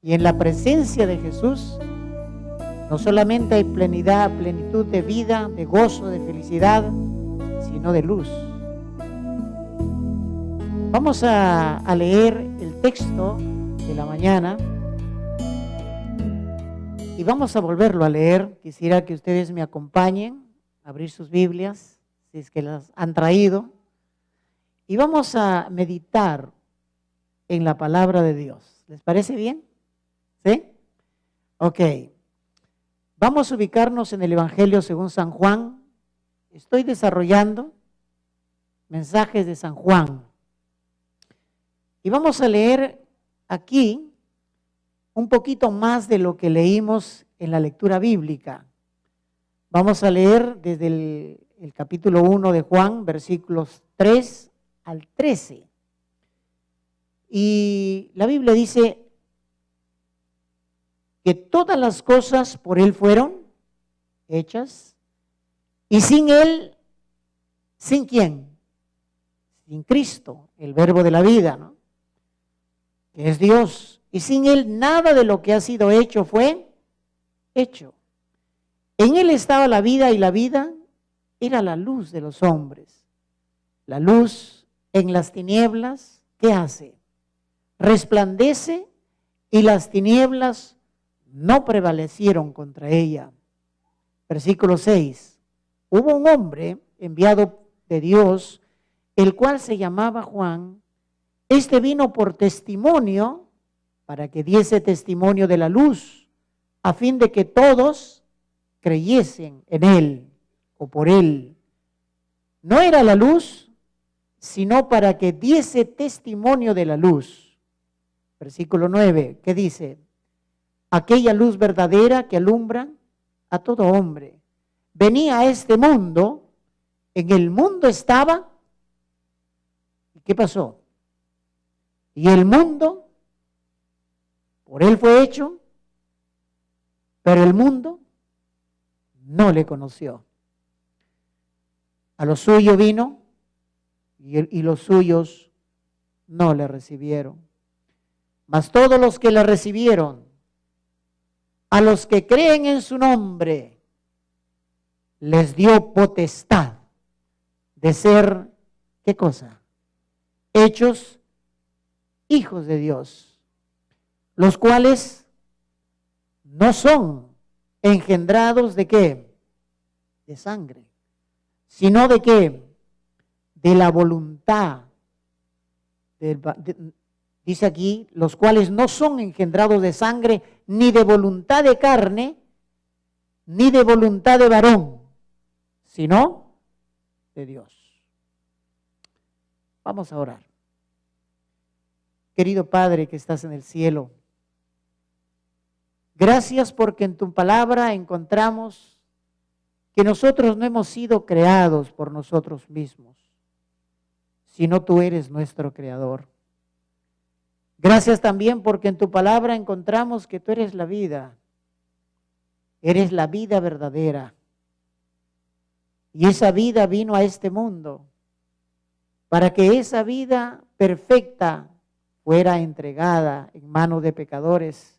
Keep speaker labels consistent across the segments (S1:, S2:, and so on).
S1: Y en la presencia de Jesús no solamente hay plenitud de vida, de gozo, de felicidad, sino de luz. Vamos a leer el texto de la mañana y vamos a volverlo a leer. Quisiera que ustedes me acompañen a abrir sus Biblias, si es que las han traído, y vamos a meditar en la palabra de Dios. ¿Les parece bien? ¿Sí? Ok. Vamos a ubicarnos en el Evangelio según San Juan. Estoy desarrollando mensajes de San Juan. Y vamos a leer aquí un poquito más de lo que leímos en la lectura bíblica. Vamos a leer desde el capítulo 1 de Juan, versículos 3 al 13. Y la Biblia dice que todas las cosas por Él fueron hechas, y sin Él, ¿sin quién? Sin Cristo, el verbo de la vida, ¿no? Que es Dios. Y sin Él nada de lo que ha sido hecho fue hecho. En Él estaba la vida y la vida era la luz de los hombres. La luz en las tinieblas, ¿qué hace? Resplandece y las tinieblas no prevalecieron contra ella. Versículo 6. Hubo un hombre enviado de Dios, el cual se llamaba Juan. Este vino por testimonio, para que diese testimonio de la luz, a fin de que todos creyesen en él o por él. No era la luz, sino para que diese testimonio de la luz. Versículo 9, ¿qué dice? Aquella luz verdadera que alumbra a todo hombre. Venía a este mundo, en el mundo estaba, ¿y qué pasó? Y el mundo, por él fue hecho, pero el mundo no le conoció. A lo suyo vino y los suyos no le recibieron. Mas todos los que le recibieron, a los que creen en su nombre, les dio potestad de ser, ¿qué cosa? Hechos hijos de Dios, los cuales no son engendrados de ¿qué? De sangre, sino de ¿qué? De la voluntad. Dice aquí, los cuales no son engendrados de sangre, ni de voluntad de carne, ni de voluntad de varón, sino de Dios. Vamos a orar. Querido Padre que estás en el cielo, gracias porque en tu palabra encontramos que nosotros no hemos sido creados por nosotros mismos, sino tú eres nuestro creador. Gracias también porque en tu palabra encontramos que tú eres la vida verdadera. Y esa vida vino a este mundo para que esa vida perfecta fuera entregada en manos de pecadores,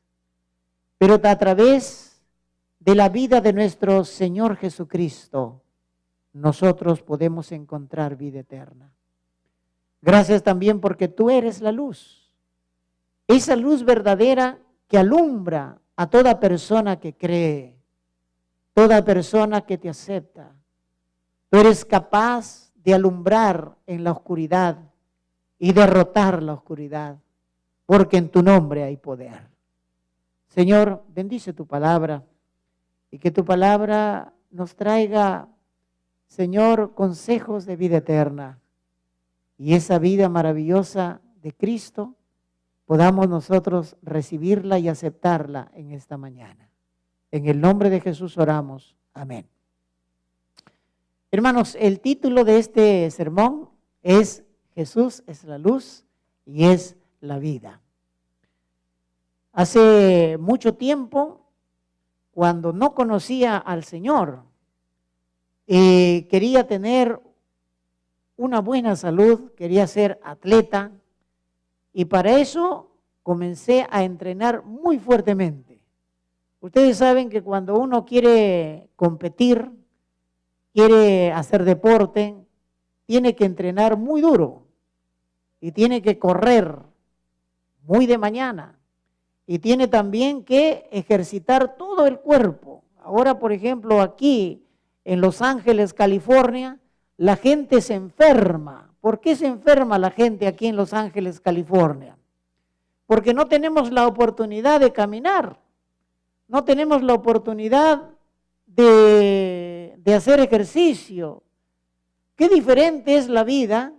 S1: pero a través de la vida de nuestro Señor Jesucristo, nosotros podemos encontrar vida eterna. Gracias también porque tú eres la luz, esa luz verdadera que alumbra a toda persona que cree, toda persona que te acepta. Tú eres capaz de alumbrar en la oscuridad y derrotar la oscuridad, porque en tu nombre hay poder. Señor, bendice tu palabra y que tu palabra nos traiga, Señor, consejos de vida eterna, y esa vida maravillosa de Cristo podamos nosotros recibirla y aceptarla en esta mañana. En el nombre de Jesús oramos. Amén. Hermanos, el título de este sermón es Jesús es la luz y es la vida. Hace mucho tiempo, cuando no conocía al Señor, quería tener una buena salud, quería ser atleta, y para eso comencé a entrenar muy fuertemente. Ustedes saben que cuando uno quiere competir, quiere hacer deporte, tiene que entrenar muy duro y tiene que correr muy de mañana y tiene también que ejercitar todo el cuerpo. Ahora, por ejemplo, aquí en Los Ángeles, California, la gente se enferma. ¿Por qué se enferma la gente aquí en Los Ángeles, California? Porque no tenemos la oportunidad de caminar, no tenemos la oportunidad de hacer ejercicio. Qué diferente es la vida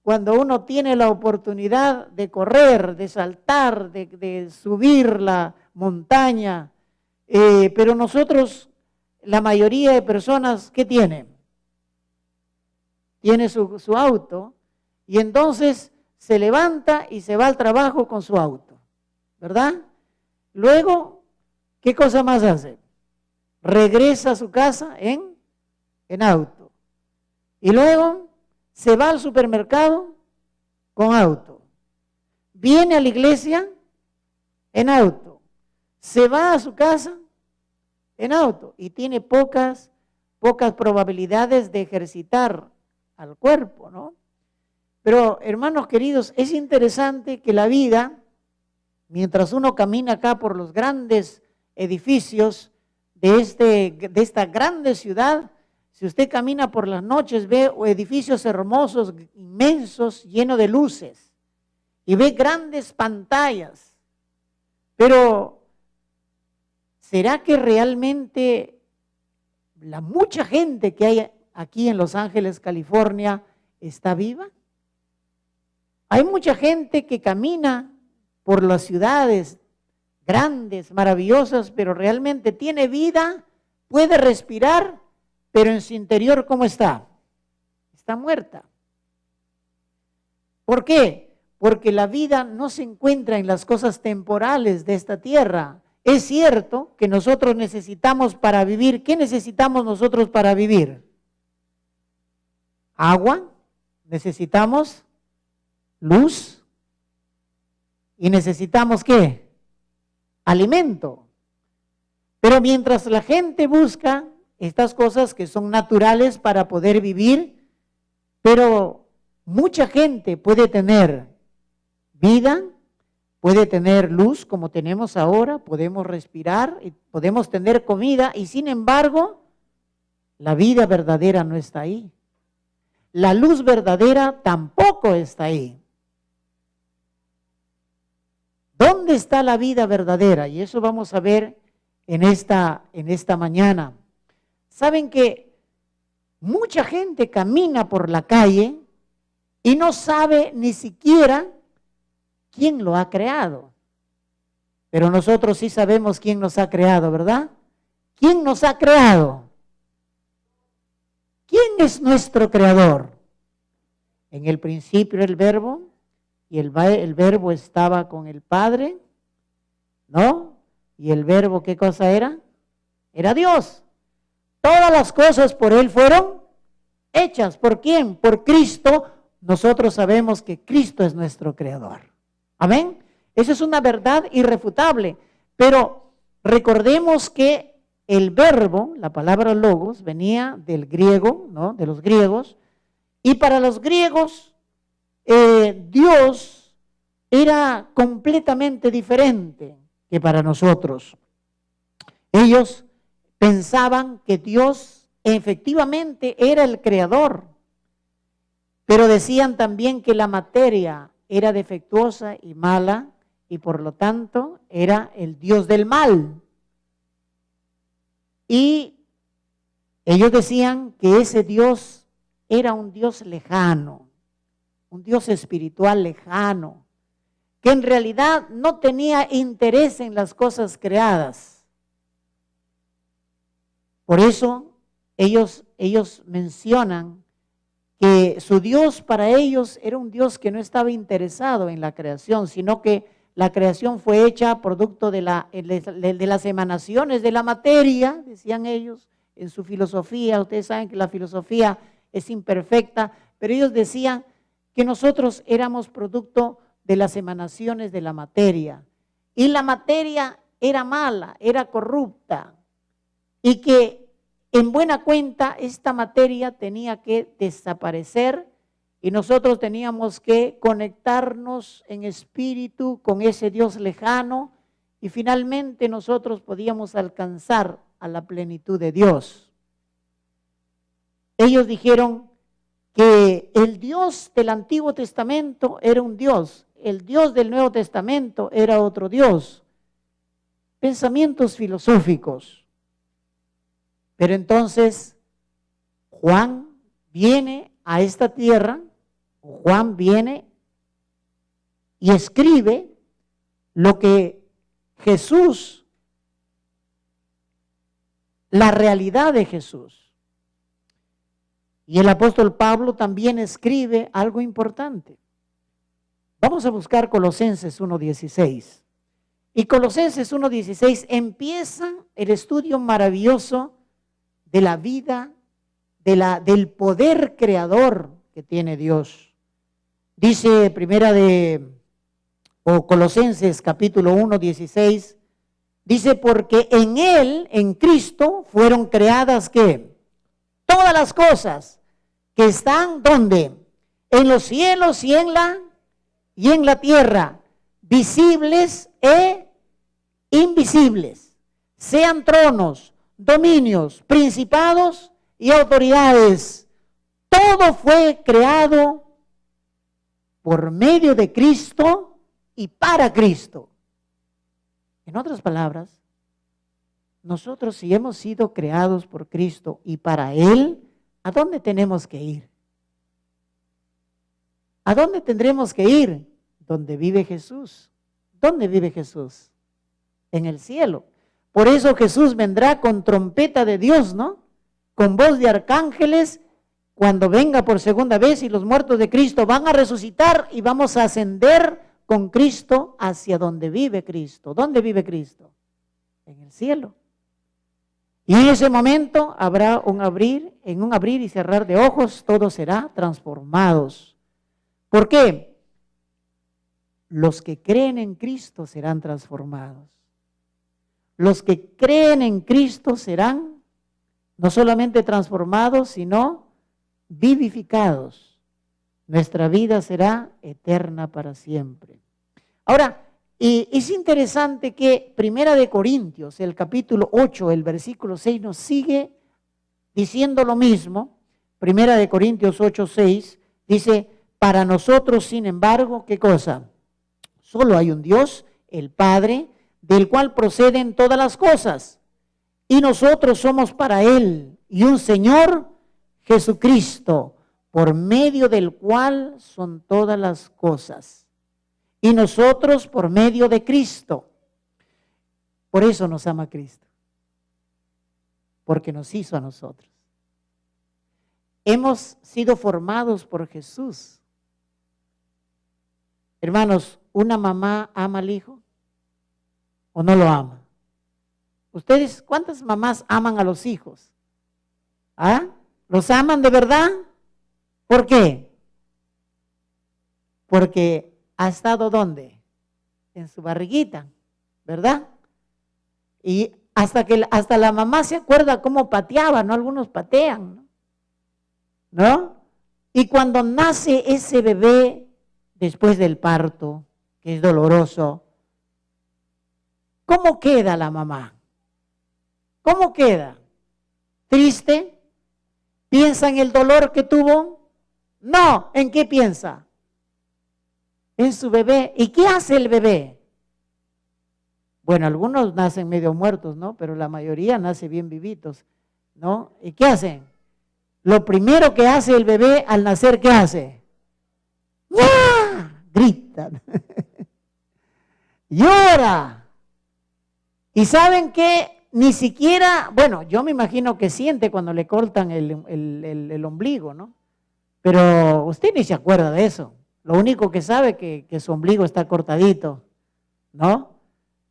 S1: cuando uno tiene la oportunidad de correr, de saltar, de subir la montaña. Pero nosotros, la mayoría de personas, ¿qué tienen? Tiene su auto y entonces se levanta y se va al trabajo con su auto, ¿verdad? Luego, ¿qué cosa más hace? Regresa a su casa en auto. Y luego se va al supermercado con auto. Viene a la iglesia en auto. Se va a su casa en auto. Y tiene pocas probabilidades de ejercitar al cuerpo, ¿no? Pero, hermanos queridos, es interesante que la vida, mientras uno camina acá por los grandes edificios de esta grande ciudad, si usted camina por las noches, ve edificios hermosos, inmensos, llenos de luces, y ve grandes pantallas. Pero, ¿será que realmente la mucha gente que hay aquí en Los Ángeles, California, está viva? Hay mucha gente que camina por las ciudades grandes, maravillosas, pero realmente tiene vida, puede respirar, pero en su interior, ¿cómo está? Está muerta. ¿Por qué? Porque la vida no se encuentra en las cosas temporales de esta tierra. Es cierto que nosotros necesitamos para vivir. ¿Qué necesitamos nosotros para vivir? Agua, necesitamos luz y necesitamos ¿qué? Alimento. Pero mientras la gente busca estas cosas que son naturales para poder vivir, pero mucha gente puede tener vida, puede tener luz como tenemos ahora, podemos respirar, y podemos tener comida y sin embargo la vida verdadera no está ahí. La luz verdadera tampoco está ahí. ¿Dónde está la vida verdadera? Y eso vamos a ver en esta mañana. Saben que mucha gente camina por la calle y no sabe ni siquiera quién lo ha creado. Pero nosotros sí sabemos quién nos ha creado, ¿verdad? ¿Quién nos ha creado? ¿Quién es nuestro creador? En el principio era el Verbo, y el Verbo estaba con el Padre, ¿no? Y el Verbo, ¿qué cosa era? Era Dios. Todas las cosas por Él fueron hechas. ¿Por quién? Por Cristo. Nosotros sabemos que Cristo es nuestro creador. Amén. Eso es una verdad irrefutable. Pero recordemos que el verbo, la palabra logos, venía del griego, ¿no? De los griegos. Y para los griegos, Dios era completamente diferente que para nosotros. Ellos pensaban que Dios efectivamente era el creador, pero decían también que la materia era defectuosa y mala y por lo tanto era el Dios del mal. Y ellos decían que ese Dios era un Dios lejano, un Dios espiritual lejano, que en realidad no tenía interés en las cosas creadas. Por eso ellos mencionan que su Dios para ellos era un Dios que no estaba interesado en la creación, sino que la creación fue hecha producto de las emanaciones de la materia, decían ellos en su filosofía. Ustedes saben que la filosofía es imperfecta, pero ellos decían que nosotros éramos producto de las emanaciones de la materia. Y la materia era mala, era corrupta. Y que en buena cuenta esta materia tenía que desaparecer y nosotros teníamos que conectarnos en espíritu con ese Dios lejano y finalmente nosotros podíamos alcanzar a la plenitud de Dios. Ellos dijeron que el Dios del Antiguo Testamento era un Dios, el Dios del Nuevo Testamento era otro Dios. Pensamientos filosóficos. Pero entonces Juan viene a esta tierra, Juan viene y escribe lo que Jesús, la realidad de Jesús. Y el apóstol Pablo también escribe algo importante. Vamos a buscar Colosenses 1:16. Y Colosenses 1:16 empieza el estudio maravilloso de la vida, del poder creador que tiene Dios. Dice Colosenses capítulo 1:16, dice, porque en Él, en Cristo, fueron creadas, ¿qué? Todas las cosas que están, ¿dónde? En los cielos y en la tierra, visibles e invisibles, sean tronos, dominios, principados y autoridades. Todo fue creado por medio de Cristo y para Cristo. En otras palabras, nosotros si hemos sido creados por Cristo y para Él, ¿a dónde tenemos que ir? ¿A dónde tendremos que ir? Donde vive Jesús. ¿Dónde vive Jesús? En el cielo. Por eso Jesús vendrá con trompeta de Dios, ¿no? Con voz de arcángeles, cuando venga por segunda vez y los muertos de Cristo van a resucitar y vamos a ascender con Cristo hacia donde vive Cristo. ¿Dónde vive Cristo? En el cielo. Y en ese momento habrá en un abrir y cerrar de ojos, todo será transformados. ¿Por qué? Los que creen en Cristo serán transformados. Los que creen en Cristo serán no solamente transformados, sino vivificados. Nuestra vida será eterna para siempre. Ahora, es interesante que Primera de Corintios, el capítulo 8, el versículo 6, nos sigue diciendo lo mismo. Primera de Corintios 8, 6, dice, para nosotros, sin embargo, ¿qué cosa? Solo hay un Dios, el Padre, del cual proceden todas las cosas, y nosotros somos para Él, y un Señor, Jesucristo, por medio del cual son todas las cosas, y nosotros por medio de Cristo. Por eso nos ama Cristo, porque nos hizo a nosotros. Hemos sido formados por Jesús. Hermanos, ¿una mamá ama al hijo o no lo ama? ¿Ustedes cuántas mamás aman a los hijos? ¿Ah? ¿Los aman de verdad? ¿Por qué? Porque ha estado ¿dónde? En su barriguita, ¿verdad? Y hasta la mamá se acuerda cómo pateaba, ¿no? Algunos patean, ¿no? Y cuando nace ese bebé después del parto, que es doloroso, ¿cómo queda la mamá? ¿Cómo queda? ¿Triste? ¿Piensa en el dolor que tuvo? No, ¿en qué piensa? En su bebé. ¿Y qué hace el bebé? Bueno, algunos nacen medio muertos, ¿no? Pero la mayoría nace bien vivitos, ¿no? ¿Y qué hacen? Lo primero que hace el bebé al nacer, ¿qué hace? ¡Ya! Gritan. Llora. Y saben que ni siquiera, bueno, yo me imagino que siente cuando le cortan el ombligo, ¿no? Pero usted ni se acuerda de eso. Lo único que sabe es que su ombligo está cortadito, ¿no?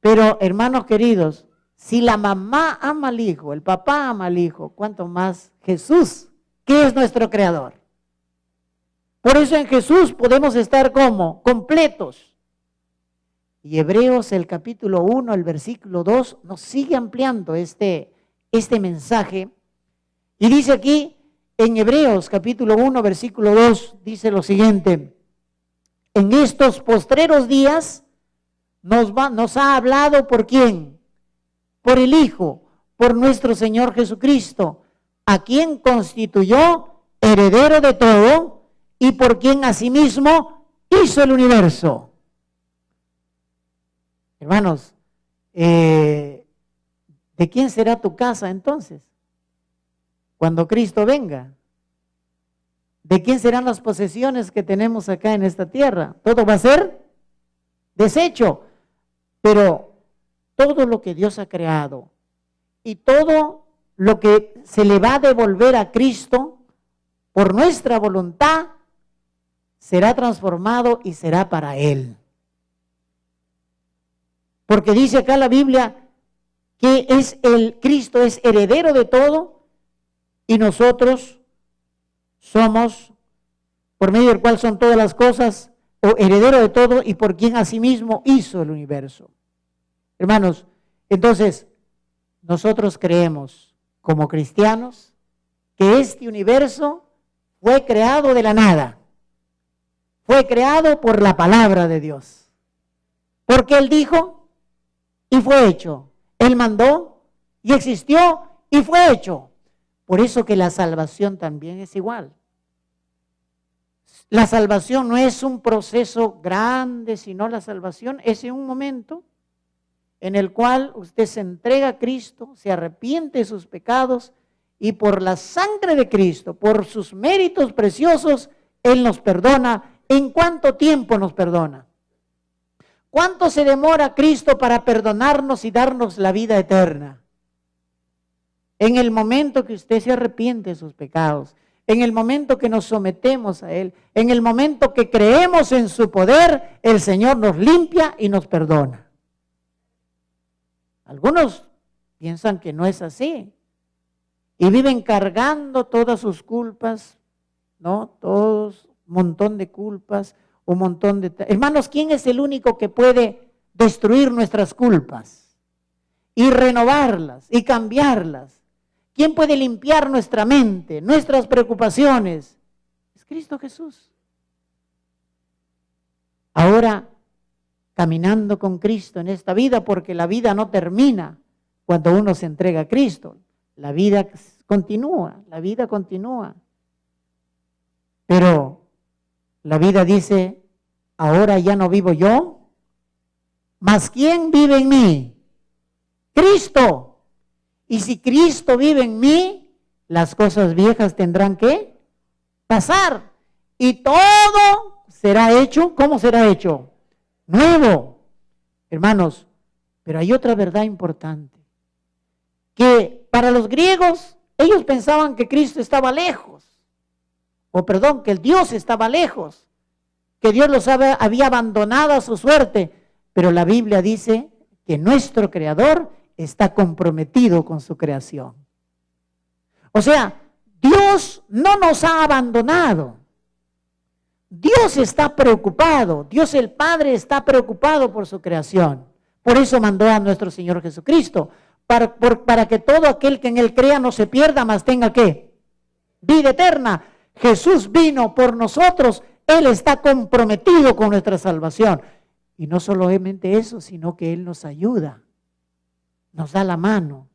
S1: Pero, hermanos queridos, si la mamá ama al hijo, el papá ama al hijo, ¿cuánto más Jesús, que es nuestro creador? Por eso en Jesús podemos estar como completos. Y Hebreos, el capítulo 1, el versículo 2, nos sigue ampliando este mensaje. Y dice aquí, en Hebreos, capítulo 1, versículo 2, dice lo siguiente: en estos postreros días nos ha hablado, ¿por quién? Por el Hijo, por nuestro Señor Jesucristo, a quien constituyó heredero de todo y por quien asimismo hizo el universo. Hermanos, ¿de quién será tu casa entonces? Cuando Cristo venga. ¿De quién serán las posesiones que tenemos acá en esta tierra? Todo va a ser deshecho. Pero todo lo que Dios ha creado y todo lo que se le va a devolver a Cristo por nuestra voluntad será transformado y será para Él. Porque dice acá la Biblia que Cristo es heredero de todo y nosotros somos, por medio del cual son todas las cosas, o heredero de todo y por quien asimismo hizo el universo. Hermanos, entonces nosotros creemos como cristianos que este universo fue creado de la nada. Fue creado por la palabra de Dios. Porque Él dijo y fue hecho. Él mandó y existió y fue hecho. Por eso que la salvación también es igual. La salvación no es un proceso grande, sino la salvación es en un momento en el cual usted se entrega a Cristo, se arrepiente de sus pecados y por la sangre de Cristo, por sus méritos preciosos, Él nos perdona. ¿En cuánto tiempo nos perdona? ¿Cuánto se demora Cristo para perdonarnos y darnos la vida eterna? En el momento que usted se arrepiente de sus pecados, en el momento que nos sometemos a Él, en el momento que creemos en su poder, el Señor nos limpia y nos perdona. Algunos piensan que no es así y viven cargando todas sus culpas, ¿no? Todos, un montón de culpas, un montón de... Hermanos, ¿quién es el único que puede destruir nuestras culpas y renovarlas y cambiarlas? ¿Quién puede limpiar nuestra mente, nuestras preocupaciones? Es Cristo Jesús. Ahora, caminando con Cristo en esta vida, porque la vida no termina cuando uno se entrega a Cristo. La vida continúa, la vida continúa. Pero la vida dice, ahora ya no vivo yo, mas ¿quién vive en mí? Cristo. Y si Cristo vive en mí, las cosas viejas tendrán que pasar. Y todo será hecho, ¿cómo será hecho? Nuevo. Hermanos, pero hay otra verdad importante. Que para los griegos, ellos pensaban que Cristo estaba lejos. O perdón, que el Dios estaba lejos. Que Dios los había abandonado a su suerte. Pero la Biblia dice que nuestro Creador está comprometido con su creación. O sea, Dios no nos ha abandonado. Dios está preocupado. Dios el Padre está preocupado por su creación. Por eso mandó a nuestro Señor Jesucristo. Para que todo aquel que en Él crea no se pierda, mas tenga ¿qué? Vida eterna. Jesús vino por nosotros. Él está comprometido con nuestra salvación. Y no solamente eso, sino que Él nos ayuda. Nos da la mano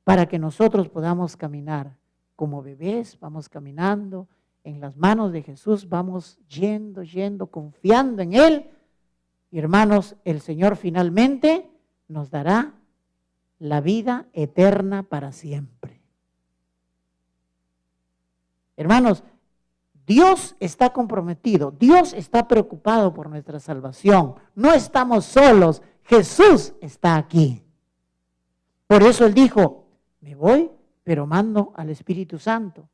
S1: para que nosotros podamos caminar como bebés, vamos caminando en las manos de Jesús, vamos yendo, confiando en Él. Y hermanos, el Señor finalmente nos dará la vida eterna para siempre. Hermanos, Dios está comprometido, Dios está preocupado por nuestra salvación. No estamos solos, Jesús está aquí. Por eso Él dijo, me voy, pero mando al Espíritu Santo.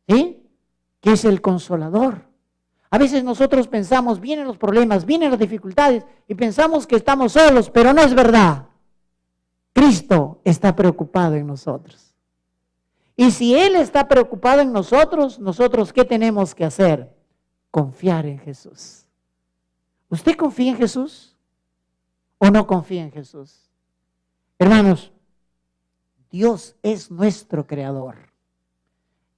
S1: ¿Sí? Que es el Consolador. A veces nosotros pensamos, vienen los problemas, vienen las dificultades, y pensamos que estamos solos, pero no es verdad. Cristo está preocupado en nosotros. Y si Él está preocupado en nosotros, ¿nosotros qué tenemos que hacer? confiar en Jesús. ¿Usted confía en Jesús o no confía en Jesús? Hermanos, Dios es nuestro creador.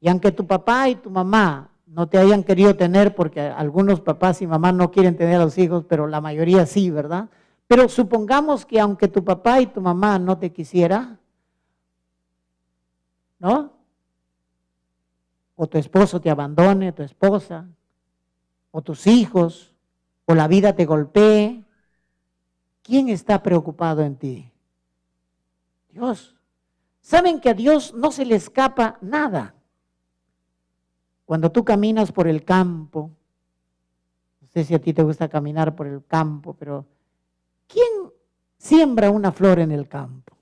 S1: Y aunque tu papá y tu mamá no te hayan querido tener, porque algunos papás y mamás no quieren tener a los hijos, pero la mayoría sí, ¿verdad? Pero supongamos que aunque tu papá y tu mamá no te quisiera, ¿no? O tu esposo te abandone, tu esposa, o tus hijos, o la vida te golpee, ¿quién está preocupado en ti? Dios. ¿Saben que a Dios no se le escapa nada? Cuando tú caminas por el campo, no sé si a ti te gusta caminar por el campo, pero ¿quién siembra una flor en el campo?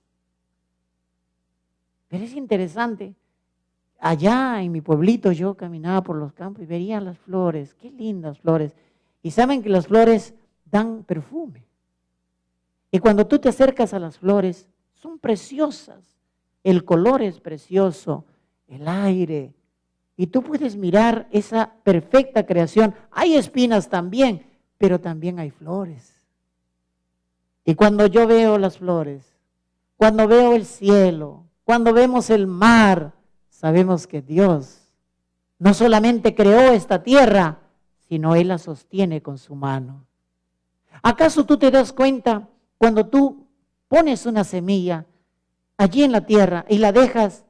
S1: Pero es interesante. Allá en mi pueblito yo caminaba por los campos y veía las flores, qué lindas flores. Y saben que las flores dan perfume. Y cuando tú te acercas a las flores, son preciosas. El color es precioso, el aire. Y tú puedes mirar esa perfecta creación. Hay espinas también, pero también hay flores. Y cuando yo veo las flores, cuando veo el cielo, cuando vemos el mar, sabemos que Dios no solamente creó esta tierra, sino Él la sostiene con su mano. ¿Acaso tú te das cuenta cuando tú pones una semilla allí en la tierra y la dejas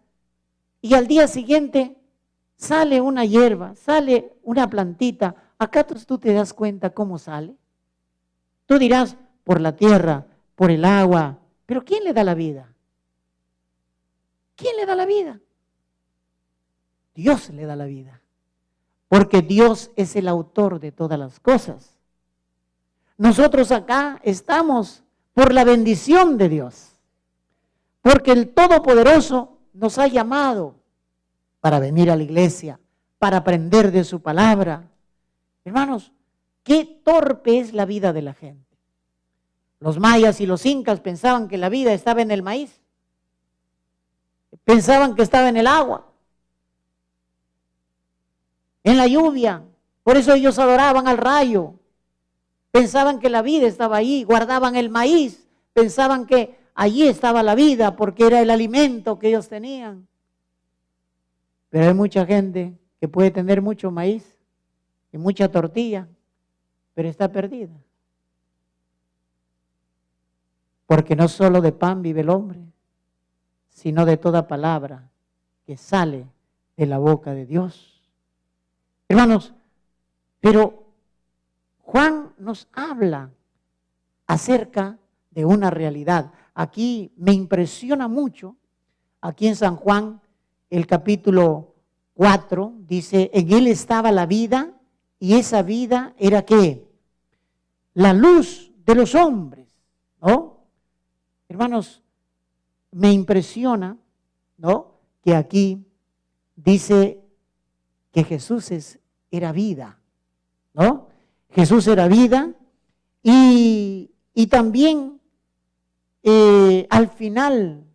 S1: y al día siguiente sale una hierba, sale una plantita? ¿Acaso tú te das cuenta cómo sale? Tú dirás, por la tierra, por el agua, pero ¿quién le da la vida? ¿Quién le da la vida? Dios le da la vida, porque Dios es el autor de todas las cosas. Nosotros acá estamos por la bendición de Dios, porque el Todopoderoso nos ha llamado para venir a la iglesia, para aprender de su palabra. Hermanos, qué torpe es la vida de la gente. Los mayas y los incas pensaban que la vida estaba en el maíz, pensaban que estaba en el agua, en la lluvia. Por eso ellos adoraban al rayo. Pensaban que la vida estaba ahí, guardaban el maíz, pensaban que allí estaba la vida porque era el alimento que ellos tenían. Pero hay mucha gente que puede tener mucho maíz y mucha tortilla, pero está perdida. Porque no solo de pan vive el hombre, sino de toda palabra que sale de la boca de Dios. Hermanos, pero Juan nos habla acerca de una realidad. Aquí me impresiona mucho, aquí en San Juan, el capítulo 4, dice, en él estaba la vida, y esa vida era ¿qué? La luz de los hombres, ¿no? Hermanos, me impresiona, ¿no? Que aquí dice que Jesús era vida, ¿no? Jesús era vida y también al final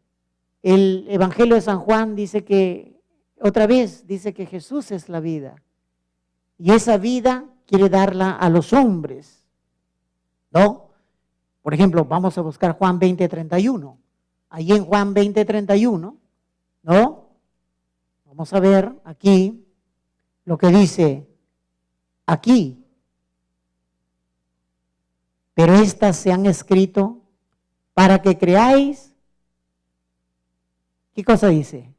S1: el Evangelio de San Juan dice que, otra vez, dice que Jesús es la vida y esa vida quiere darla a los hombres, ¿no? Por ejemplo, vamos a buscar Juan 20:31. Ahí en Juan 20:31, ¿no? Vamos a ver aquí lo que dice aquí. Pero estas se han escrito para que creáis. ¿Qué cosa dice?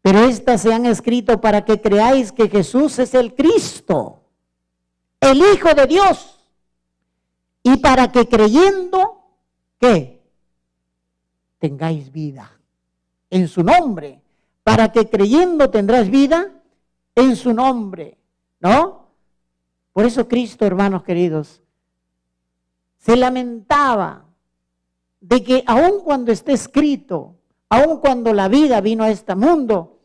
S1: Pero estas se han escrito para que creáis que Jesús es el Cristo, el Hijo de Dios. Y para que creyendo, ¿qué? Tengáis vida en su nombre. Para que creyendo tendrás vida en su nombre, ¿no? Por eso Cristo, hermanos queridos, se lamentaba de que aun cuando esté escrito, aun cuando la vida vino a este mundo,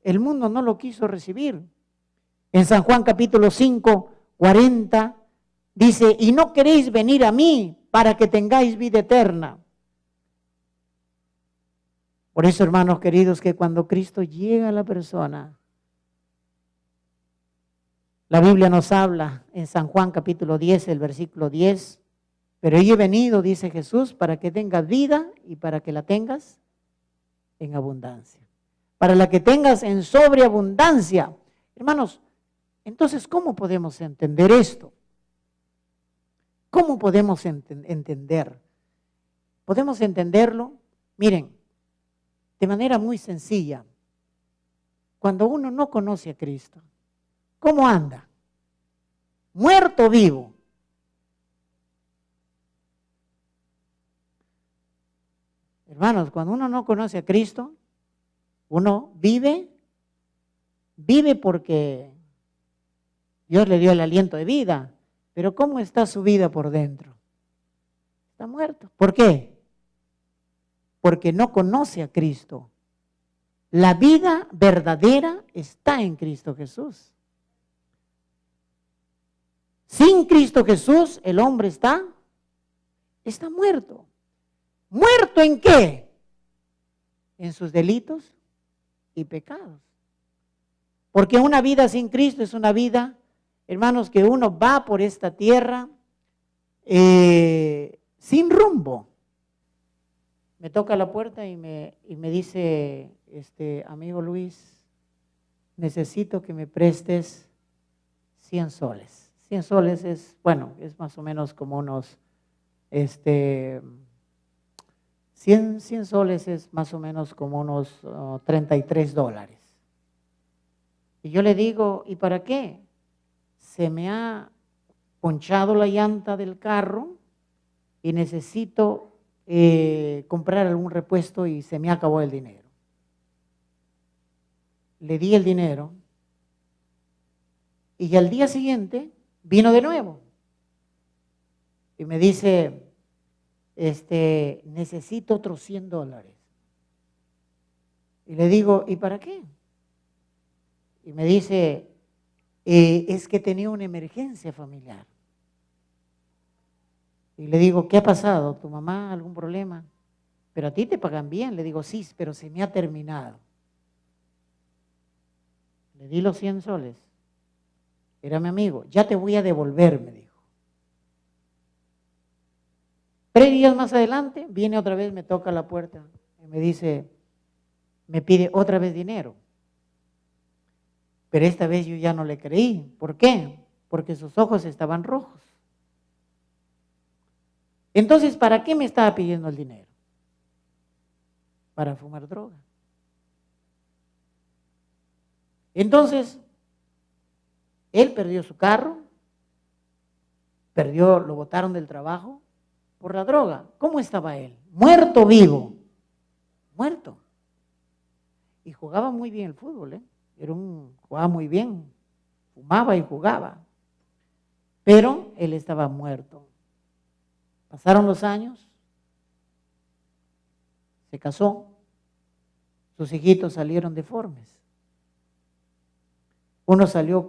S1: el mundo no lo quiso recibir. En San Juan capítulo 5, 40, dice, y no queréis venir a mí para que tengáis vida eterna. Por eso, hermanos queridos, que cuando Cristo llega a la La Biblia nos habla en San Juan capítulo 10, el versículo 10. Pero yo he venido, dice Jesús, para que tengas vida y para que la tengas en abundancia. Para la que tengas en sobreabundancia. Hermanos, entonces, ¿cómo podemos entender esto? ¿Cómo podemos entender? Podemos entenderlo, miren, de manera muy sencilla. Cuando uno no conoce a Cristo, ¿cómo anda? ¿Muerto o vivo? Hermanos, cuando uno no conoce a Cristo, uno vive porque Dios le dio el aliento de vida, pero ¿cómo está su vida por dentro? Está muerto. ¿Por qué? Porque no conoce a Cristo. La vida verdadera está en Cristo Jesús. Sin Cristo Jesús, el hombre está muerto. ¿Muerto en qué? En sus delitos y pecados. Porque una vida sin Cristo es una vida, hermanos, que uno va por esta tierra sin rumbo. Me toca la puerta y me dice, amigo Luis, necesito que me prestes 100 soles. 100 soles es, bueno, es más o menos como unos, 100 soles es más o menos como unos $33. Y yo le digo, ¿y para qué? Se me ha ponchado la llanta del carro y necesito comprar algún repuesto y se me acabó el dinero. Le di el dinero y al día siguiente vino de nuevo y me dice, necesito otros $100. Y le digo, ¿y para qué? Y me dice, es que tenía una emergencia familiar. Y le digo, ¿qué ha pasado? ¿Tu mamá algún problema? Pero a ti te pagan bien. Le digo, sí, pero se me ha terminado. Le di los 100 soles. Era mi amigo. Ya te voy a devolver, me dijo. 3 días más adelante, viene otra vez, me toca la puerta y me dice, me pide otra vez dinero. Pero esta vez yo ya no le creí. ¿Por qué? Porque sus ojos estaban rojos. Entonces, ¿para qué me estaba pidiendo el dinero? Para fumar droga. Entonces, él perdió su carro, lo botaron del trabajo por la droga. ¿Cómo estaba él? ¿Muerto o vivo? Muerto. Y jugaba muy bien el fútbol, jugaba muy bien, fumaba y jugaba. Pero él estaba muerto. Pasaron los años, se casó, sus hijitos salieron deformes. Uno salió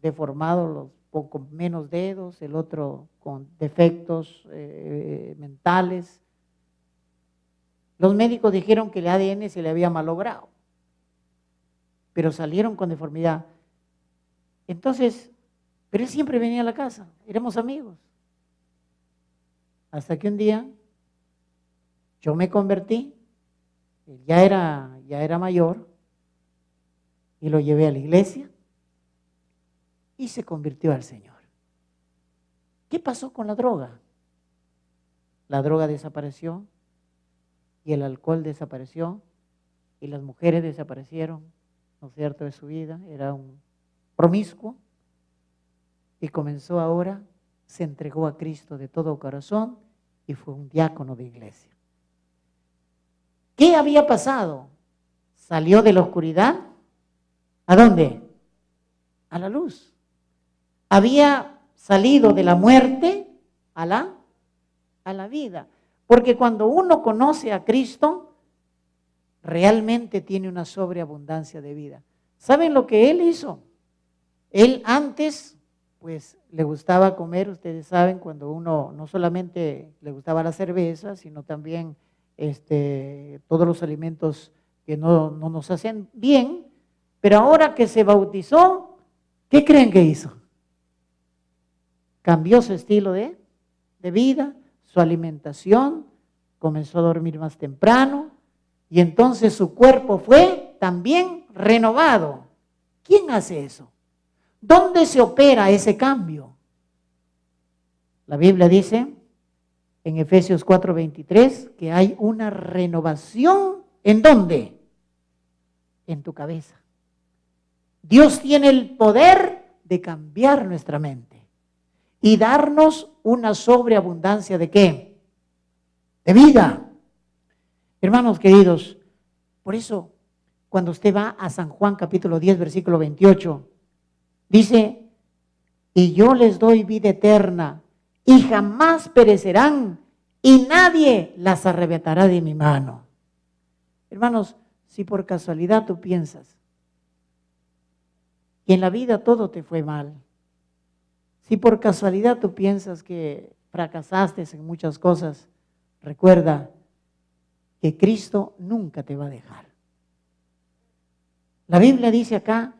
S1: deformado, con menos dedos, el otro con defectos mentales. Los médicos dijeron que el ADN se le había malogrado, pero salieron con deformidad. Entonces, pero él siempre venía a la casa, éramos amigos. Hasta que un día yo me convertí, él ya era mayor, y lo llevé a la iglesia y se convirtió al Señor. ¿Qué pasó con la droga? La droga desapareció y el alcohol desapareció y las mujeres desaparecieron, ¿no es cierto?, de su vida. Era un promiscuo y comenzó ahora, se entregó a Cristo de todo corazón y fue un diácono de iglesia. ¿Qué había pasado? Salió de la oscuridad. ¿A dónde? A la luz. Había salido de la muerte a la vida. Porque cuando uno conoce a Cristo, realmente tiene una sobreabundancia de vida. ¿Saben lo que él hizo? Él antes, pues le gustaba comer, ustedes saben, cuando uno no solamente le gustaba la cerveza, sino también todos los alimentos que no nos hacen bien, pero ahora que se bautizó, ¿Qué creen que hizo? Cambió su estilo de vida, su alimentación, comenzó a dormir más temprano y entonces su cuerpo fue también renovado. ¿Quién hace eso? ¿Dónde se opera ese cambio? La Biblia dice en Efesios 4:23 que hay una renovación. ¿En dónde? En tu cabeza. Dios tiene el poder de cambiar nuestra mente y darnos una sobreabundancia ¿de qué? De vida. Hermanos queridos, por eso cuando usted va a San Juan capítulo 10 versículo 28, dice, y yo les doy vida eterna y jamás perecerán y nadie las arrebatará de mi mano. Hermanos, si por casualidad tú piensas que en la vida todo te fue mal, si por casualidad tú piensas que fracasaste en muchas cosas, recuerda que Cristo nunca te va a dejar. La Biblia dice acá,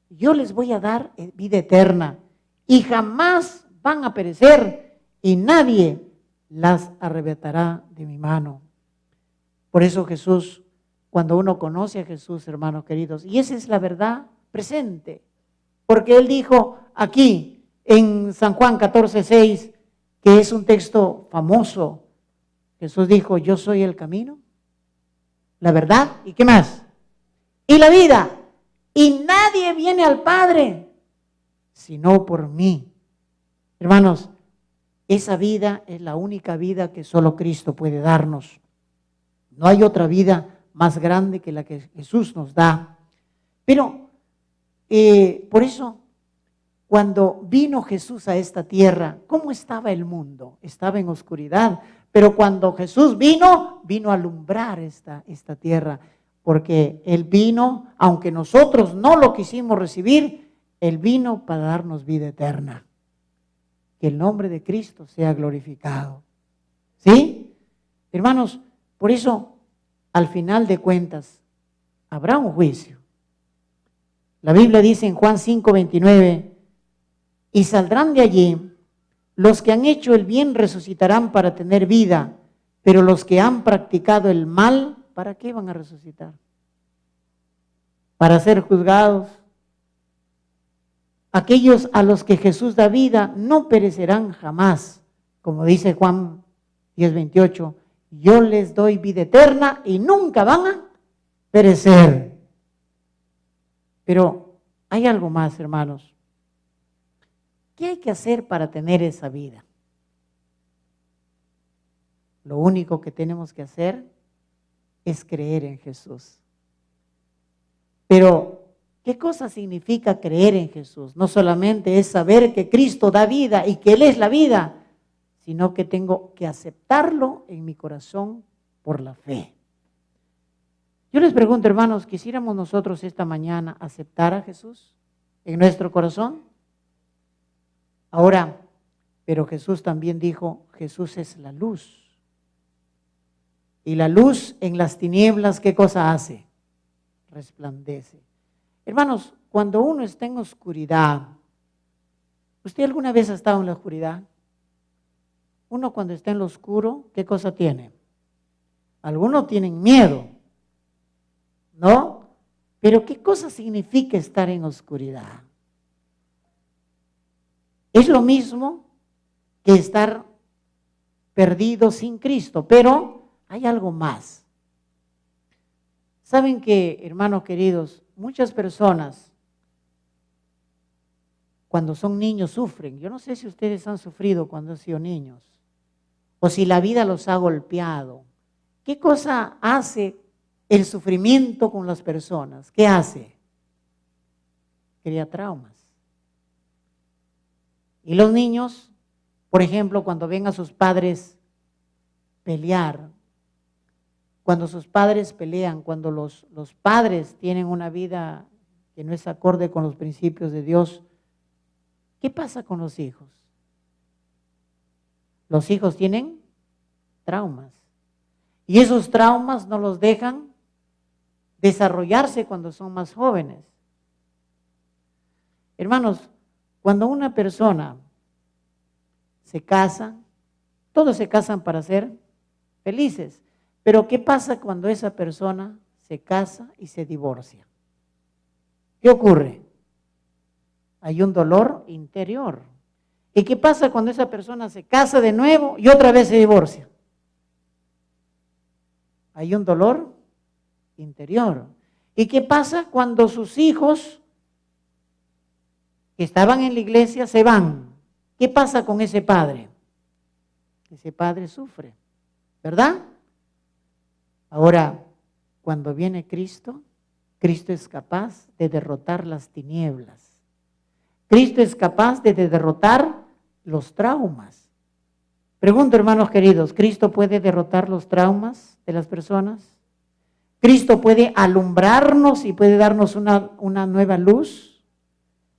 S1: yo les voy a dar vida eterna y jamás van a perecer y nadie las arrebatará de mi mano. Por eso Jesús, cuando uno conoce a Jesús, hermanos queridos, y esa es la verdad presente, porque Él dijo aquí en San Juan 14:6, que es un texto famoso, Jesús dijo, yo soy el camino, la verdad, ¿y qué más? Y la vida, y nadie viene al Padre, sino por mí. Hermanos, esa vida es la única vida que solo Cristo puede darnos. No hay otra vida más grande que la que Jesús nos da. Pero, por eso, cuando vino Jesús a esta tierra, ¿cómo estaba el mundo? Estaba en oscuridad. Pero cuando Jesús vino a alumbrar esta tierra. Porque Él vino, aunque nosotros no lo quisimos recibir, Él vino para darnos vida eterna. Que el nombre de Cristo sea glorificado. ¿Sí? Hermanos, por eso, al final de cuentas, habrá un juicio. La Biblia dice en Juan 5:29, y saldrán de allí, los que han hecho el bien resucitarán para tener vida, pero los que han practicado el mal, ¿para qué van a resucitar? Para ser juzgados. Aquellos a los que Jesús da vida no perecerán jamás, como dice Juan 10:28, yo les doy vida eterna y nunca van a perecer. Pero hay algo más, hermanos. ¿Qué hay que hacer para tener esa vida? Lo único que tenemos que hacer es creer en Jesús. Pero, ¿qué cosa significa creer en Jesús? No solamente es saber que Cristo da vida y que Él es la vida, sino que tengo que aceptarlo en mi corazón por la fe. Yo les pregunto, hermanos, ¿quisiéramos nosotros esta mañana aceptar a Jesús en nuestro corazón? Ahora, pero Jesús también dijo, Jesús es la luz. Y la luz en las tinieblas, ¿qué cosa hace? Resplandece. Hermanos, cuando uno está en oscuridad, ¿usted alguna vez ha estado en la oscuridad? Uno cuando está en lo oscuro, ¿qué cosa tiene? Algunos tienen miedo, ¿no? Pero ¿qué cosa significa estar en oscuridad? Es lo mismo que estar perdido sin Cristo, pero hay algo más. Saben que, hermanos queridos, muchas personas cuando son niños sufren. Yo no sé si ustedes han sufrido cuando han sido niños o si la vida los ha golpeado. ¿Qué cosa hace el sufrimiento con las personas? ¿Qué hace? Crea traumas. Y los niños, por ejemplo, cuando ven a sus padres pelear, cuando sus padres pelean, cuando los padres tienen una vida que no es acorde con los principios de Dios, ¿qué pasa con los hijos? Los hijos tienen traumas. Y esos traumas no los dejan desarrollarse cuando son más jóvenes. Hermanos, cuando una persona se casa, todos se casan para ser felices, pero ¿qué pasa cuando esa persona se casa y se divorcia? ¿Qué ocurre? Hay un dolor interior. ¿Y qué pasa cuando esa persona se casa de nuevo y otra vez se divorcia? Hay un dolor interior. ¿Y qué pasa cuando sus hijos que estaban en la iglesia se van? ¿Qué pasa con ese padre? Ese padre sufre, ¿verdad? Ahora, cuando viene Cristo, Cristo es capaz de derrotar las tinieblas. Cristo es capaz de derrotar los traumas. Pregunto, hermanos queridos, ¿Cristo puede derrotar los traumas de las personas? ¿Cristo puede alumbrarnos y puede darnos una nueva luz?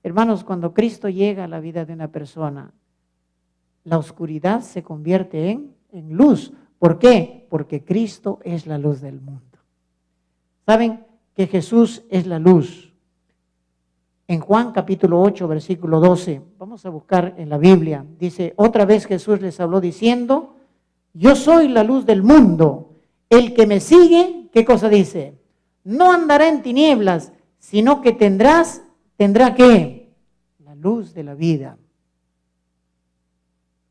S1: Hermanos, cuando Cristo llega a la vida de una persona, la oscuridad se convierte en luz. ¿Por qué? Porque Cristo es la luz del mundo. ¿Saben que Jesús es la luz? En Juan capítulo 8, versículo 12, vamos a buscar en la Biblia, dice, otra vez Jesús les habló diciendo, yo soy la luz del mundo, el que me sigue, ¿qué cosa dice? No andará en tinieblas, sino que tendrá ¿qué? La luz de la vida.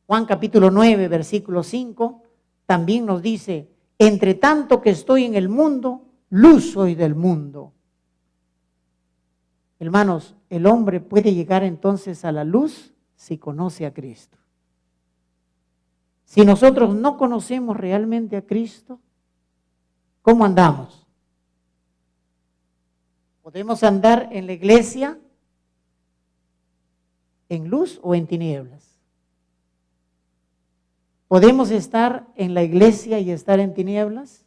S1: Juan capítulo 9, versículo 5, también nos dice, entre tanto que estoy en el mundo, luz soy del mundo. Hermanos, el hombre puede llegar entonces a la luz si conoce a Cristo. Si nosotros no conocemos realmente a Cristo, ¿cómo andamos? ¿Podemos andar en la iglesia en luz o en tinieblas? ¿Podemos estar en la iglesia y estar en tinieblas?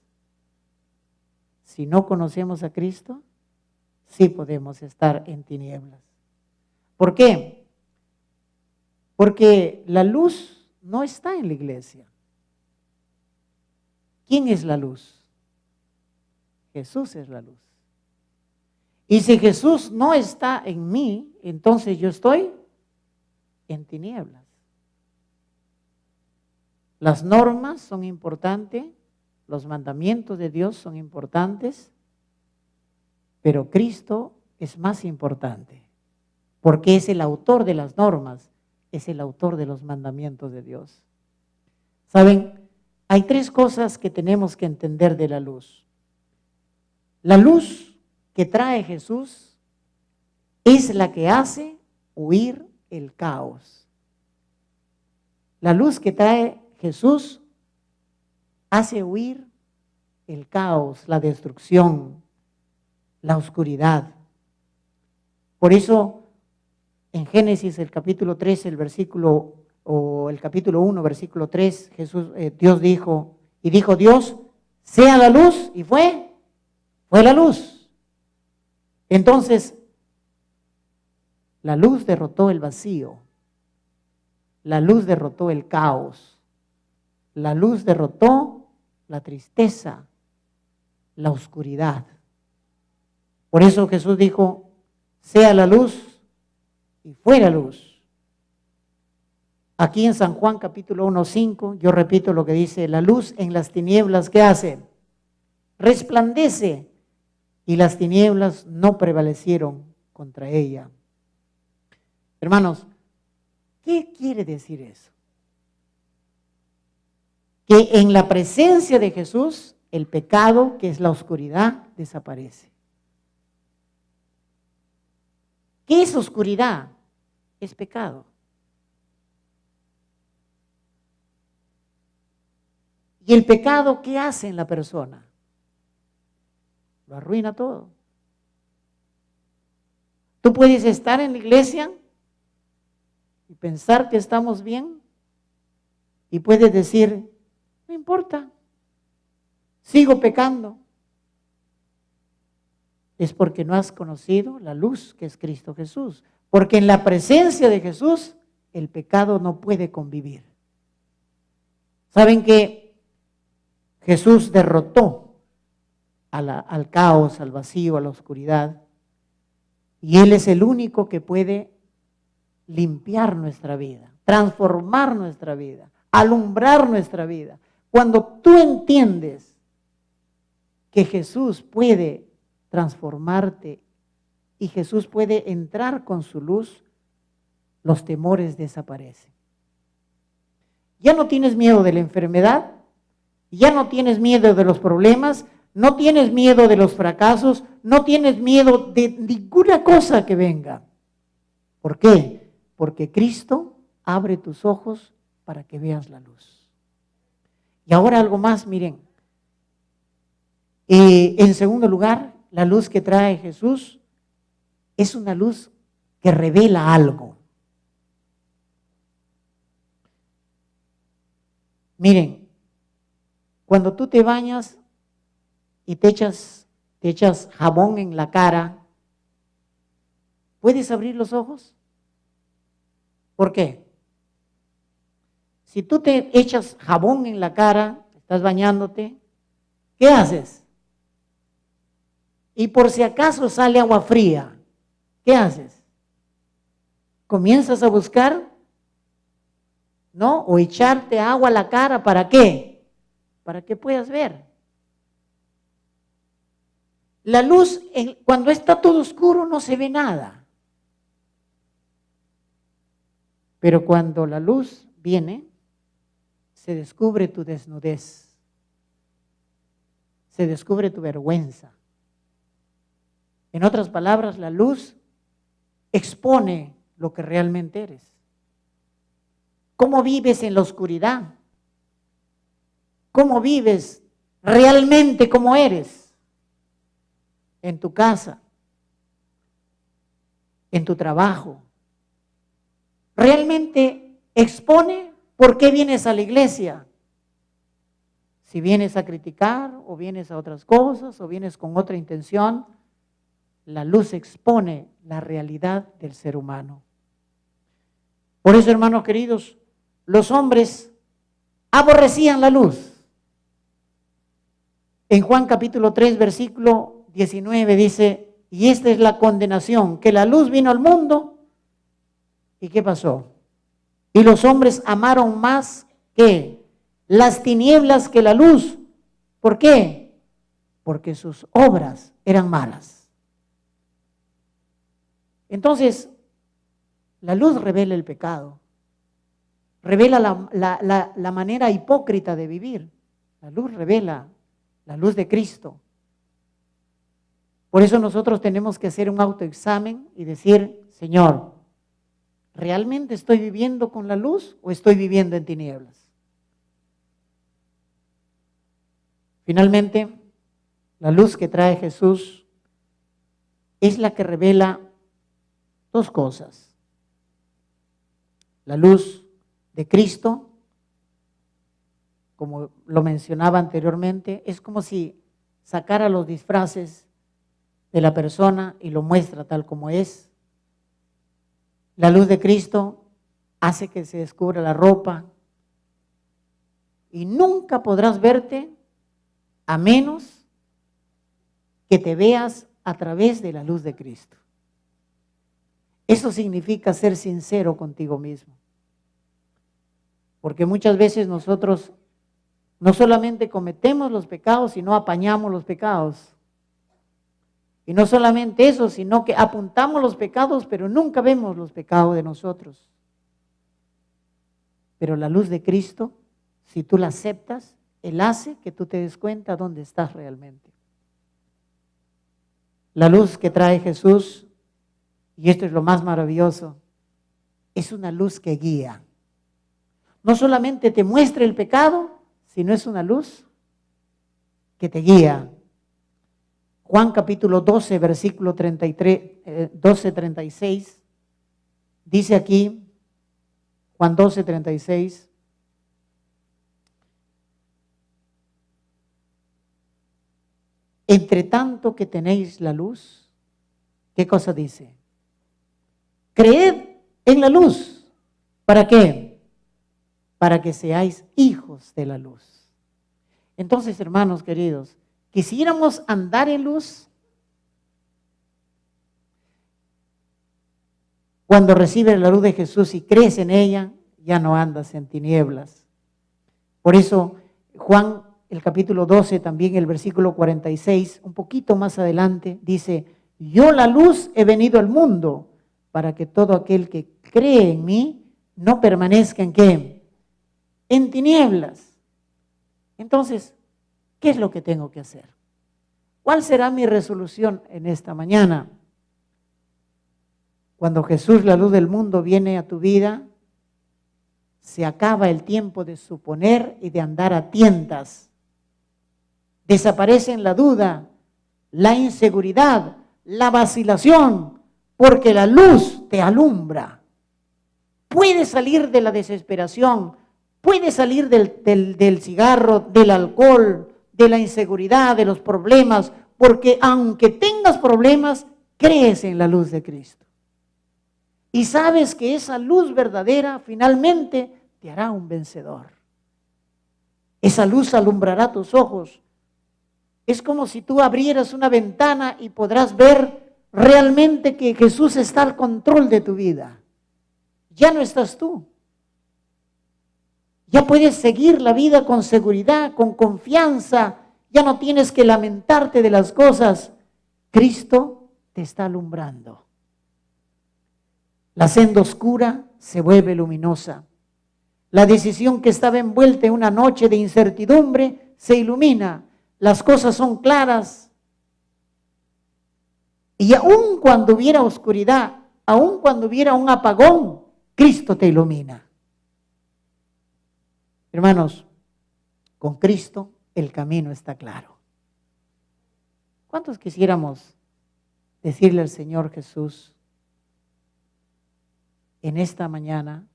S1: Si no conocemos a Cristo, sí podemos estar en tinieblas. ¿Por qué? Porque la luz no está en la iglesia. ¿Quién es la luz? Jesús es la luz. Y si Jesús no está en mí, entonces yo estoy en tinieblas. Las normas son importantes, los mandamientos de Dios son importantes, pero Cristo es más importante, porque es el autor de las normas, es el autor de los mandamientos de Dios. ¿Saben? Hay tres cosas que tenemos que entender de la luz. La luz que trae Jesús es la que hace huir el caos. La luz que trae Jesús hace huir el caos, la destrucción, la oscuridad. Por eso, en Génesis, el capítulo 3, el capítulo 1, versículo 3, Dios dijo, y dijo Dios, sea la luz, y fue la luz. Entonces, la luz derrotó el vacío, la luz derrotó el caos, la luz derrotó la tristeza, la oscuridad. Por eso Jesús dijo, sea la luz y fue la luz. Aquí en San Juan capítulo 1, 5, yo repito lo que dice, la luz en las tinieblas, ¿qué hace? Resplandece y las tinieblas no prevalecieron contra ella. Hermanos, ¿qué quiere decir eso? Que en la presencia de Jesús, el pecado, que es la oscuridad, desaparece. ¿Qué es oscuridad? Es pecado. ¿Y el pecado qué hace en la persona? Lo arruina todo. Tú puedes estar en la iglesia y pensar que estamos bien y puedes decir, no importa, sigo pecando. Es porque no has conocido la luz que es Cristo Jesús. Porque en la presencia de Jesús el pecado no puede convivir. ¿Saben que Jesús derrotó al caos, al vacío, a la oscuridad? Y Él es el único que puede limpiar nuestra vida, transformar nuestra vida, alumbrar nuestra vida. Cuando tú entiendes que Jesús puede transformarte y Jesús puede entrar con su luz, los temores desaparecen. Ya no tienes miedo de la enfermedad, ya no tienes miedo de los problemas, no tienes miedo de los fracasos, no tienes miedo de ninguna cosa que venga. ¿Por qué? Porque Cristo abre tus ojos para que veas la luz. Y ahora algo más, miren. En segundo lugar, la luz que trae Jesús es una luz que revela algo. Miren, cuando tú te bañas y te echas jabón en la cara, ¿puedes abrir los ojos? ¿Por qué? Si tú te echas jabón en la cara, estás bañándote, ¿qué haces? Y por si acaso sale agua fría, ¿qué haces? ¿Comienzas a buscar? ¿No? O echarte agua a la cara, ¿para qué? Para que puedas ver. La luz, cuando está todo oscuro, no se ve nada. Pero cuando la luz viene, se descubre tu desnudez, se descubre tu vergüenza. En otras palabras, la luz expone lo que realmente eres. ¿Cómo vives en la oscuridad? ¿Cómo vives realmente como eres? En tu casa, en tu trabajo. Realmente expone por qué vienes a la iglesia. Si vienes a criticar o vienes a otras cosas o vienes con otra intención, la luz expone la realidad del ser humano. Por eso, hermanos queridos, los hombres aborrecían la luz. En Juan capítulo 3, versículo 19 dice, y esta es la condenación, que la luz vino al mundo. ¿Y qué pasó? Y los hombres amaron más que las tinieblas que la luz. ¿Por qué? Porque sus obras eran malas. Entonces, la luz revela el pecado, revela la manera hipócrita de vivir. La luz revela la luz de Cristo. Por eso nosotros tenemos que hacer un autoexamen y decir, Señor, ¿realmente estoy viviendo con la luz o estoy viviendo en tinieblas? Finalmente, la luz que trae Jesús es la que revela dos cosas. La luz de Cristo, como lo mencionaba anteriormente, es como si sacara los disfraces de la persona y lo muestra tal como es. La luz de Cristo hace que se descubra la ropa y nunca podrás verte a menos que te veas a través de la luz de Cristo. Eso significa ser sincero contigo mismo. Porque muchas veces nosotros no solamente cometemos los pecados, sino apañamos los pecados. Y no solamente eso, sino que apuntamos los pecados, pero nunca vemos los pecados de nosotros. Pero la luz de Cristo, si tú la aceptas, Él hace que tú te des cuenta dónde estás realmente. La luz que trae Jesús, y esto es lo más maravilloso, es una luz que guía. No solamente te muestra el pecado, sino es una luz que te guía. Juan capítulo 12, versículo 36, dice aquí, Juan 12, 36, entre tanto que tenéis la luz, ¿qué cosa dice? Creed en la luz. ¿Para qué? Para que seáis hijos de la luz. Entonces, hermanos queridos, quisiéramos andar en luz. Cuando recibes la luz de Jesús y crees en ella, ya no andas en tinieblas. Por eso Juan, el capítulo 12, también el versículo 46, un poquito más adelante, dice: yo la luz he venido al mundo para que todo aquel que cree en mí no permanezca en ¿qué? En tinieblas. Entonces, ¿qué es lo que tengo que hacer? ¿Cuál será mi resolución en esta mañana? Cuando Jesús, la luz del mundo, viene a tu vida, se acaba el tiempo de suponer y de andar a tientas. Desaparecen la duda, la inseguridad, la vacilación, porque la luz te alumbra. Puedes salir de la desesperación, puedes salir del cigarro, del alcohol, de la inseguridad, de los problemas, porque aunque tengas problemas, crees en la luz de Cristo. Y sabes que esa luz verdadera finalmente te hará un vencedor. Esa luz alumbrará tus ojos. Es como si tú abrieras una ventana y podrás ver realmente que Jesús está al control de tu vida. Ya no estás tú. Ya puedes seguir la vida con seguridad, con confianza. Ya no tienes que lamentarte de las cosas. Cristo te está alumbrando. La senda oscura se vuelve luminosa. La decisión que estaba envuelta en una noche de incertidumbre se ilumina. Las cosas son claras. Y aun cuando hubiera oscuridad, aun cuando hubiera un apagón, Cristo te ilumina. Hermanos, con Cristo el camino está claro. ¿Cuántos quisiéramos decirle al Señor Jesús: en esta mañana,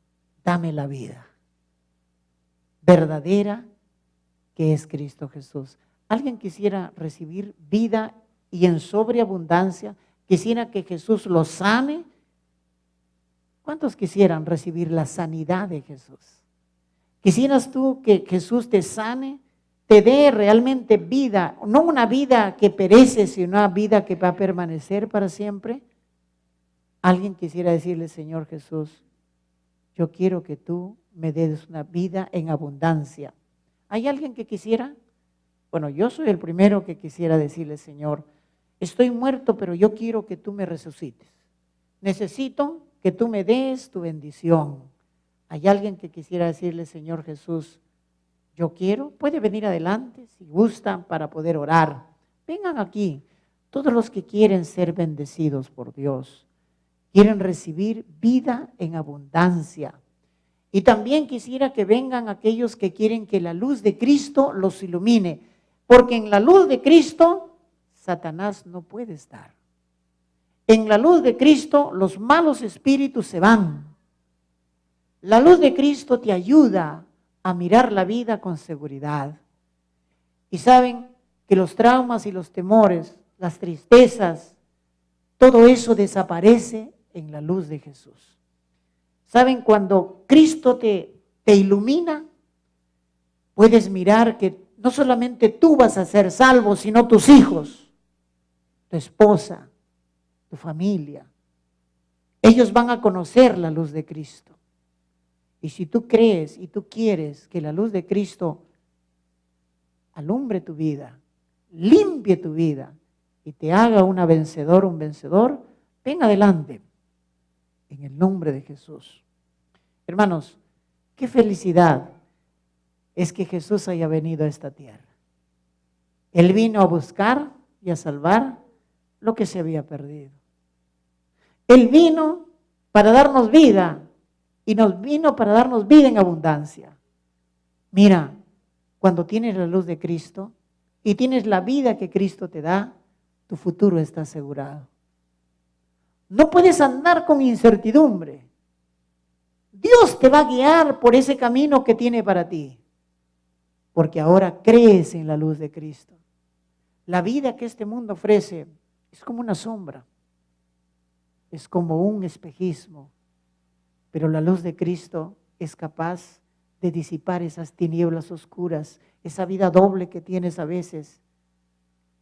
S1: dame la vida verdadera que es Cristo Jesús? ¿Alguien quisiera recibir vida y en sobreabundancia? ¿Quisiera que Jesús lo sane? ¿Cuántos quisieran recibir la sanidad de Jesús? ¿Quisieras tú que Jesús te sane, te dé realmente vida? No una vida que perece, sino una vida que va a permanecer para siempre. ¿Alguien quisiera decirle: Señor Jesús, yo quiero que tú me des una vida en abundancia? ¿Hay alguien que quisiera? Bueno, yo soy el primero que quisiera decirle: Señor, estoy muerto, pero yo quiero que tú me resucites. Necesito que tú me des tu bendición. ¿Hay alguien que quisiera decirle: Señor Jesús, yo quiero? Puede venir adelante si gustan para poder orar. Vengan aquí, todos los que quieren ser bendecidos por Dios, quieren recibir vida en abundancia. Y también quisiera que vengan aquellos que quieren que la luz de Cristo los ilumine, porque en la luz de Cristo Satanás no puede estar. En la luz de Cristo los malos espíritus se van. La luz de Cristo te ayuda a mirar la vida con seguridad. Y saben que los traumas y los temores, las tristezas, todo eso desaparece en la luz de Jesús. ¿Saben? Cuando Cristo te ilumina, puedes mirar que no solamente tú vas a ser salvo, sino tus hijos, tu esposa, tu familia. Ellos van a conocer la luz de Cristo. Y si tú crees y tú quieres que la luz de Cristo alumbre tu vida, limpie tu vida y te haga una vencedor, un vencedor, ven adelante en el nombre de Jesús. Hermanos, qué felicidad es que Jesús haya venido a esta tierra. Él vino a buscar y a salvar lo que se había perdido. Él vino para darnos vida y nos vino para darnos vida en abundancia. Mira, cuando tienes la luz de Cristo y tienes la vida que Cristo te da, tu futuro está asegurado. No puedes andar con incertidumbre. Dios te va a guiar por ese camino que tiene para ti, porque ahora crees en la luz de Cristo. La vida que este mundo ofrece es como una sombra, es como un espejismo, pero la luz de Cristo es capaz de disipar esas tinieblas oscuras, esa vida doble que tienes a veces.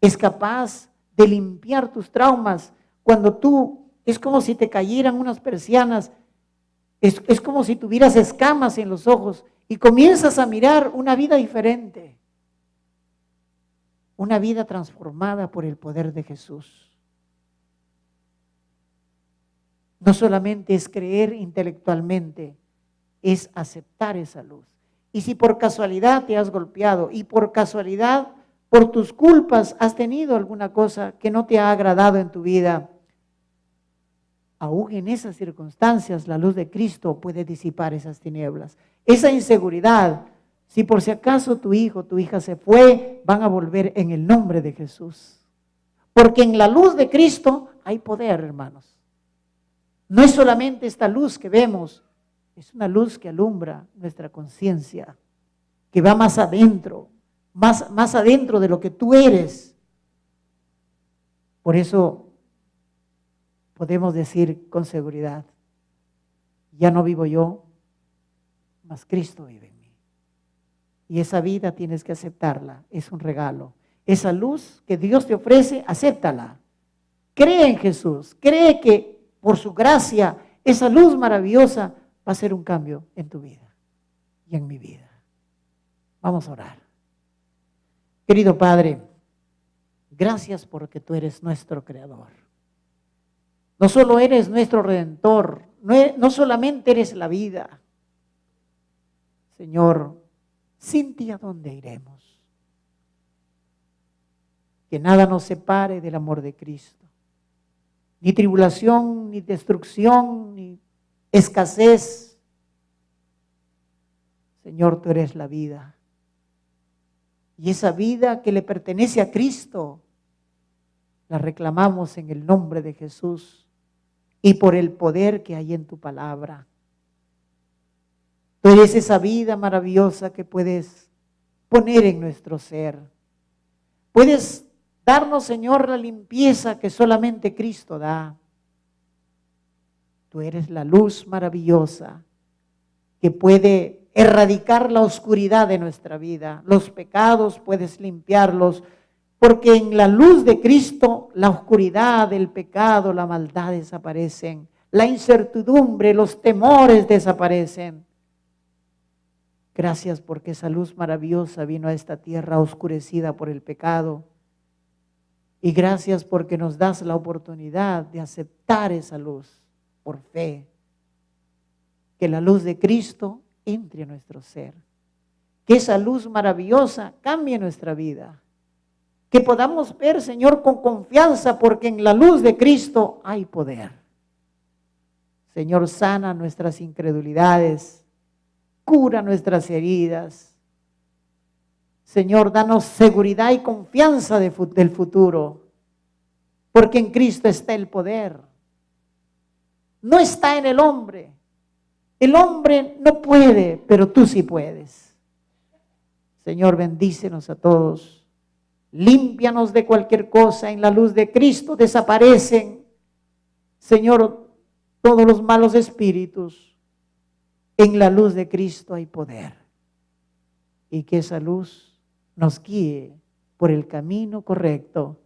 S1: Es capaz de limpiar tus traumas cuando tú es como si te cayeran unas persianas, es como si tuvieras escamas en los ojos y comienzas a mirar una vida diferente, una vida transformada por el poder de Jesús. No solamente es creer intelectualmente, es aceptar esa luz. Y si por casualidad te has golpeado y por casualidad, por tus culpas, has tenido alguna cosa que no te ha agradado en tu vida, aún en esas circunstancias la luz de Cristo puede disipar esas tinieblas. Esa inseguridad, si por si acaso tu hijo, tu hija se fue, van a volver en el nombre de Jesús. Porque en la luz de Cristo hay poder, hermanos. No es solamente esta luz que vemos, es una luz que alumbra nuestra conciencia, que va más adentro, más adentro de lo que tú eres. Por eso podemos decir con seguridad, ya no vivo yo, mas Cristo vive en mí. Y esa vida tienes que aceptarla, es un regalo. Esa luz que Dios te ofrece, acéptala. Cree en Jesús, cree que por su gracia, esa luz maravillosa va a hacer un cambio en tu vida y en mi vida. Vamos a orar. Querido Padre, gracias porque tú eres nuestro Creador. No solo eres nuestro Redentor, no solamente eres la vida. Señor, sin ti, ¿a dónde iremos? Que nada nos separe del amor de Cristo. Ni tribulación, ni destrucción, ni escasez. Señor, tú eres la vida. Y esa vida que le pertenece a Cristo, la reclamamos en el nombre de Jesús y por el poder que hay en tu palabra. Tú eres esa vida maravillosa que puedes poner en nuestro ser. Puedes darnos, Señor, la limpieza que solamente Cristo da. Tú eres la luz maravillosa que puede erradicar la oscuridad de nuestra vida. Los pecados puedes limpiarlos, porque en la luz de Cristo la oscuridad, el pecado, la maldad desaparecen. La incertidumbre, los temores desaparecen. Gracias porque esa luz maravillosa vino a esta tierra oscurecida por el pecado. Y gracias porque nos das la oportunidad de aceptar esa luz por fe. Que la luz de Cristo entre a nuestro ser. Que esa luz maravillosa cambie nuestra vida. Que podamos ver, Señor, con confianza porque en la luz de Cristo hay poder. Señor, sana nuestras incredulidades. Cura nuestras heridas. Señor, danos seguridad y confianza del futuro, porque en Cristo está el poder. No está en el hombre. El hombre no puede, pero tú sí puedes. Señor, bendícenos a todos. Límpianos de cualquier cosa. En la luz de Cristo desaparecen, Señor, todos los malos espíritus. En la luz de Cristo hay poder. Y que esa luz nos guíe por el camino correcto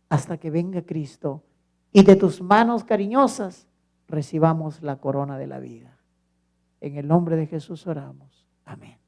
S1: hasta que venga Cristo y de tus manos cariñosas recibamos la corona de la vida. En el nombre de Jesús oramos. Amén.